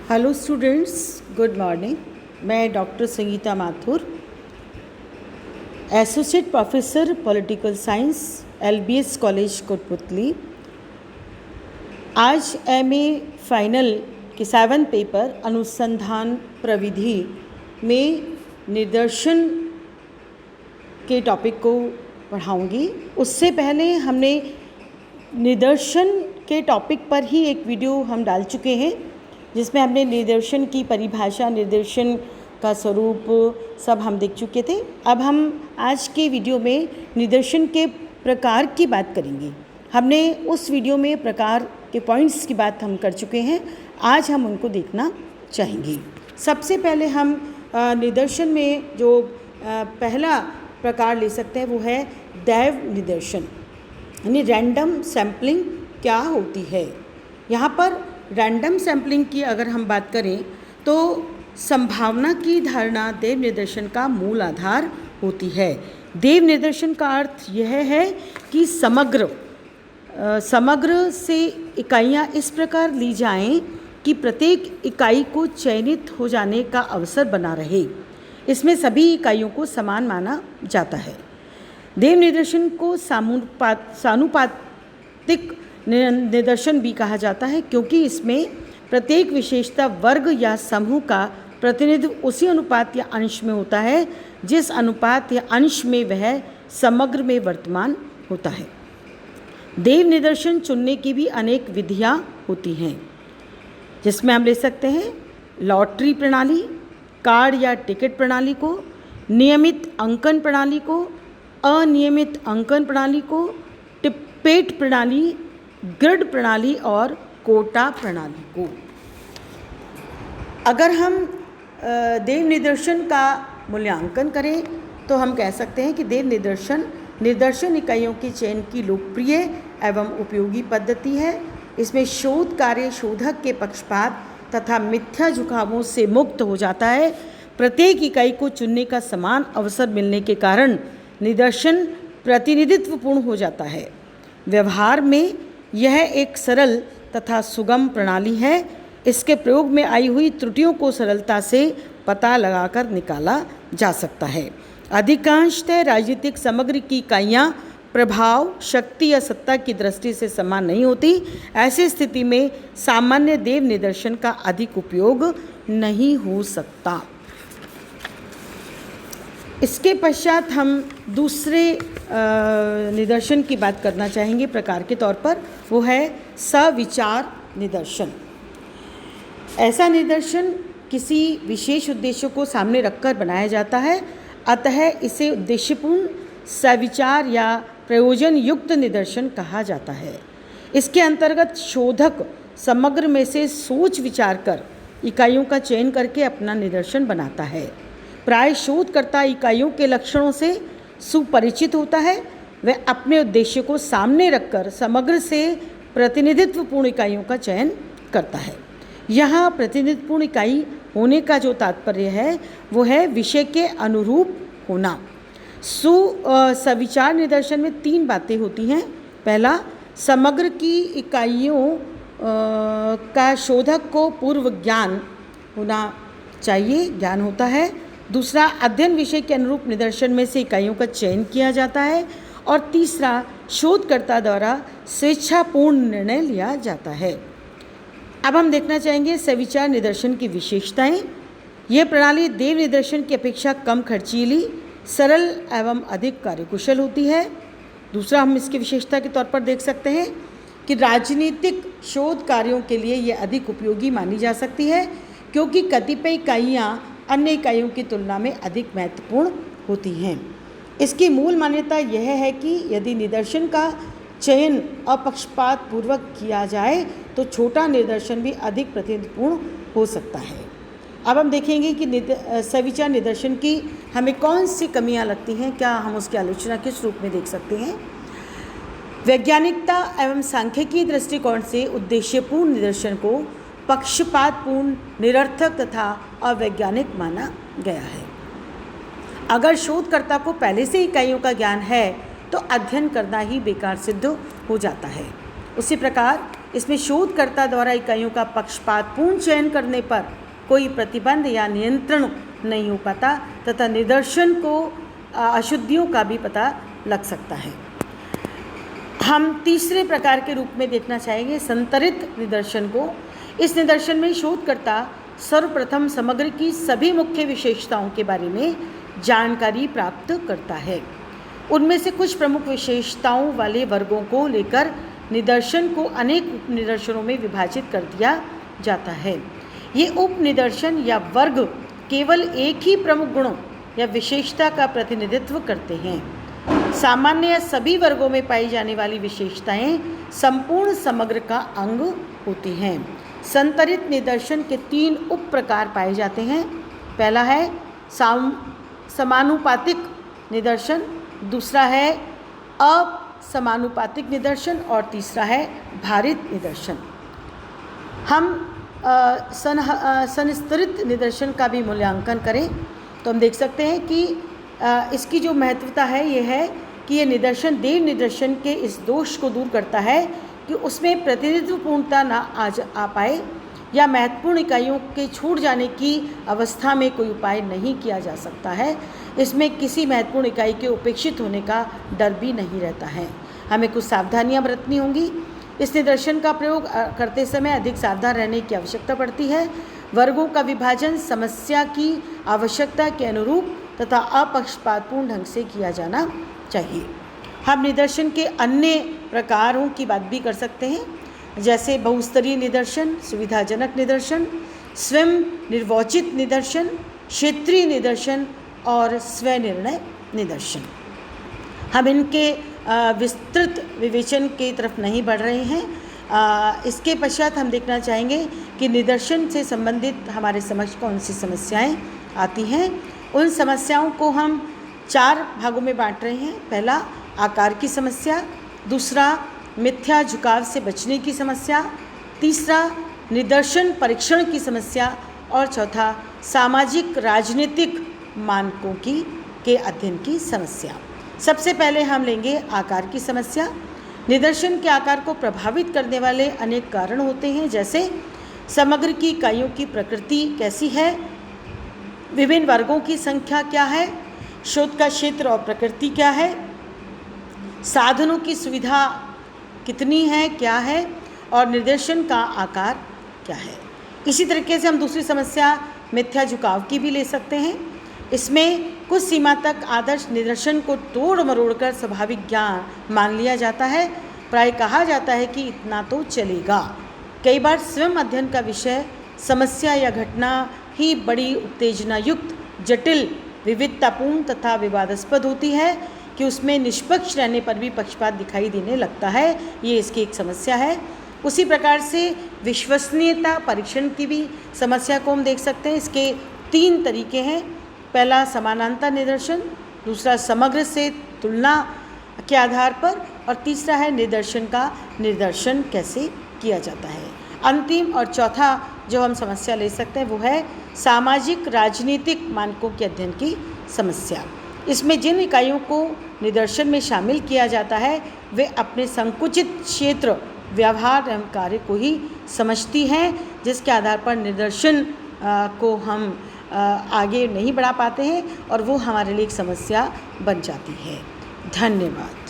Hello students, good morning. मैं doctor Sangeeta Mathur, associate professor political science, LBS college Kotputli. आज MA final के 7 paper अनुसंधान प्रविधि में निदर्शन के टॉपिक को पढ़ाऊंगी। उससे पहले हमने निदर्शन के टॉपिक पर ही एक वीडियो हम डाल चुके हैं, जिसमें हमने निदर्शन की परिभाषा, निदर्शन का स्वरूप सब हम देख चुके थे। अब हम आज के वीडियो में निदर्शन के प्रकार की बात करेंगे। हमने उस वीडियो में प्रकार के पॉइंट्स की बात हम कर चुके हैं, आज हम उनको देखना चाहेंगे। सबसे पहले हम निदर्शन में जो पहला प्रकार ले सकते हैं वो है दैव निदर्शन, यानी रैंडम सैम्पलिंग क्या होती है। यहाँ पर रैंडम सैम्पलिंग की अगर हम बात करें तो संभावना की धारणा देव निदर्शन का मूल आधार होती है। देव निदर्शन का अर्थ यह है कि समग्र से इकाइयाँ इस प्रकार ली जाएं कि प्रत्येक इकाई को चयनित हो जाने का अवसर बना रहे। इसमें सभी इकाइयों को समान माना जाता है। देव निदर्शन को सानुपातिक निदर्शन भी कहा जाता है, क्योंकि इसमें प्रत्येक विशेषता वर्ग या समूह का प्रतिनिधित्व उसी अनुपात या अंश में होता है जिस अनुपात या अंश में वह समग्र में वर्तमान होता है। देव निदर्शन चुनने की भी अनेक विधियां होती हैं, जिसमें हम ले सकते हैं लॉटरी प्रणाली, कार्ड या टिकट प्रणाली को, नियमित अंकन प्रणाली को, अनियमित अंकन प्रणाली को, टिप्पेट प्रणाली, ग्रिड प्रणाली और कोटा प्रणाली को। अगर हम देव निदर्शन का मूल्यांकन करें तो हम कह सकते हैं कि देव निदर्शन इकाइयों के चयन की लोकप्रिय एवं उपयोगी पद्धति है। इसमें शोध कार्य शोधक के पक्षपात तथा मिथ्या झुकावों से मुक्त हो जाता है। प्रत्येक इकाई को चुनने का समान अवसर मिलने के कारण निदर्शन प्रतिनिधित्वपूर्ण हो जाता है। व्यवहार में यह एक सरल तथा सुगम प्रणाली है। इसके प्रयोग में आई हुई त्रुटियों को सरलता से पता लगाकर निकाला जा सकता है। अधिकांशतः राजनीतिक समग्र की इकाइयाँ प्रभाव, शक्ति या सत्ता की दृष्टि से समान नहीं होती। ऐसी स्थिति में सामान्य देव निदर्शन का अधिक उपयोग नहीं हो सकता। इसके पश्चात हम दूसरे निदर्शन की बात करना चाहेंगे प्रकार के तौर पर, वो है सविचार निदर्शन। ऐसा निदर्शन किसी विशेष उद्देश्य को सामने रखकर बनाया जाता है, अतः इसे उद्देश्यपूर्ण, सविचार या प्रयोजन युक्त निदर्शन कहा जाता है। इसके अंतर्गत शोधक समग्र में से सोच विचार कर इकाइयों का चयन करके अपना निदर्शन बनाता है। प्राय शोधकर्ता इकाइयों के लक्षणों से सुपरिचित होता है। वह अपने उद्देश्य को सामने रखकर समग्र से प्रतिनिधित्वपूर्ण इकाइयों का चयन करता है। यहाँ प्रतिनिधित्वपूर्ण इकाई होने का जो तात्पर्य है वो है विषय के अनुरूप होना। सविचार निदर्शन में 3 बातें होती हैं। पहला, समग्र की इकाइयों का शोधक को पूर्व ज्ञान होना चाहिए, ज्ञान होता है। दूसरा, अध्ययन विषय के अनुरूप निदर्शन में से इकाइयों का चयन किया जाता है। और तीसरा, शोधकर्ता द्वारा स्वेच्छापूर्ण निर्णय लिया जाता है। अब हम देखना चाहेंगे सविचार निदर्शन की विशेषताएं। यह प्रणाली देव निदर्शन की अपेक्षा कम खर्चीली, सरल एवं अधिक कार्यकुशल होती है। दूसरा, हम इसकी विशेषता के तौर पर देख सकते हैं कि राजनीतिक शोध कार्यों के लिए यह अधिक उपयोगी मानी जा सकती है, क्योंकि कतिपय इकाइयाँ अन्य इकाइयों की तुलना में अधिक महत्वपूर्ण होती हैं। इसकी मूल मान्यता यह है कि यदि निदर्शन का चयन अपक्षपात पूर्वक किया जाए तो छोटा निदर्शन भी अधिक प्रतिनिधित्वपूर्ण हो सकता है। अब हम देखेंगे कि सविचार निदर्शन की हमें कौन सी कमियां लगती हैं, क्या हम उसकी आलोचना किस रूप में देख सकते हैं। वैज्ञानिकता एवं सांख्यिकी दृष्टिकोण से उद्देश्यपूर्ण निदर्शन को पक्षपातपूर्ण, निरर्थक तथा अवैज्ञानिक माना गया है। अगर शोधकर्ता को पहले से इकाइयों का ज्ञान है तो अध्ययन करना ही बेकार सिद्ध हो जाता है। उसी प्रकार इसमें शोधकर्ता द्वारा इकाइयों का पक्षपातपूर्ण चयन करने पर कोई प्रतिबंध या नियंत्रण नहीं हो पाता तथा निदर्शन को अशुद्धियों का भी पता लग सकता है। हम तीसरे प्रकार के रूप में देखना चाहेंगे संतरित निदर्शन को। इस निदर्शन में शोधकर्ता सर्वप्रथम समग्र की सभी मुख्य विशेषताओं के बारे में जानकारी प्राप्त करता है। उनमें से कुछ प्रमुख विशेषताओं वाले वर्गों को लेकर निदर्शन को अनेक उप निदर्शनों में विभाजित कर दिया जाता है। ये उप निदर्शन या वर्ग केवल एक ही प्रमुख गुणों या विशेषता का प्रतिनिधित्व करते हैं। सामान्य या सभी वर्गों में पाई जाने वाली विशेषताएं संपूर्ण समग्र का अंग होती हैं। संतरित निदर्शन के 3 उप प्रकार पाए जाते हैं। पहला है समानुपातिक निदर्शन, दूसरा है असमानुपातिक निदर्शन और तीसरा है भारित निदर्शन। हम संस्तरित निदर्शन का भी मूल्यांकन करें तो हम देख सकते हैं कि इसकी जो महत्वता है ये है कि ये निदर्शन देव निदर्शन के इस दोष को दूर करता है कि उसमें प्रतिनिधित्वपूर्णता ना आ पाए या महत्वपूर्ण इकाइयों के छूट जाने की अवस्था में कोई उपाय नहीं किया जा सकता है। इसमें किसी महत्वपूर्ण इकाई के उपेक्षित होने का डर भी नहीं रहता है। हमें कुछ सावधानियां बरतनी होंगी। इस निदर्शन का प्रयोग करते समय अधिक सावधान रहने की आवश्यकता पड़ती है। वर्गों का विभाजन समस्या की आवश्यकता के अनुरूप तथा अपक्षपातपूर्ण ढंग से किया जाना चाहिए। हम निदर्शन के अन्य प्रकारों की बात भी कर सकते हैं, जैसे बहुस्तरीय निदर्शन, सुविधाजनक निदर्शन, स्वयं निर्वाचित निदर्शन, क्षेत्रीय निदर्शन और स्वनिर्णय निदर्शन। हम इनके विस्तृत विवेचन की तरफ नहीं बढ़ रहे हैं। इसके पश्चात हम देखना चाहेंगे कि निदर्शन से संबंधित हमारे समक्ष कौन सी समस्याएं आती हैं। उन समस्याओं को हम 4 भागों में बांट रहे हैं। पहला आकार की समस्या, दूसरा मिथ्या झुकाव से बचने की समस्या, तीसरा निदर्शन परीक्षण की समस्या और चौथा सामाजिक राजनीतिक मानकों के अध्ययन की समस्या। सबसे पहले हम लेंगे आकार की समस्या। निदर्शन के आकार को प्रभावित करने वाले अनेक कारण होते हैं, जैसे समग्र की इकाइयों की प्रकृति कैसी है, विभिन्न वर्गों की संख्या क्या है, शोध का क्षेत्र और प्रकृति क्या है, साधनों की सुविधा कितनी है क्या है और निदर्शन का आकार क्या है। इसी तरीके से हम दूसरी समस्या मिथ्या झुकाव की भी ले सकते हैं। इसमें कुछ सीमा तक आदर्श निदर्शन को तोड़ मरोड़ कर स्वाभाविक ज्ञान मान लिया जाता है। प्राय कहा जाता है कि इतना तो चलेगा। कई बार स्वयं अध्ययन का विषय समस्या या घटना ही बड़ी उत्तेजना युक्त, जटिल, विविधतापूर्ण तथा विवादास्पद होती है कि उसमें निष्पक्ष रहने पर भी पक्षपात दिखाई देने लगता है। ये इसकी एक समस्या है। उसी प्रकार से विश्वसनीयता परीक्षण की भी समस्या को हम देख सकते हैं। इसके 3 तरीके हैं। पहला समानांतर निदर्शन, दूसरा समग्र से तुलना के आधार पर और तीसरा है निदर्शन का निर्दर्शन कैसे किया जाता है। अंतिम और चौथा जो हम समस्या ले सकते हैं वो है सामाजिक राजनीतिक मानकों के अध्ययन की समस्या। इसमें जिन इकाइयों को निदर्शन में शामिल किया जाता है वे अपने संकुचित क्षेत्र, व्यवहार एवं कार्य को ही समझती हैं, जिसके आधार पर निदर्शन को हम आगे नहीं बढ़ा पाते हैं और वो हमारे लिए एक समस्या बन जाती है। धन्यवाद।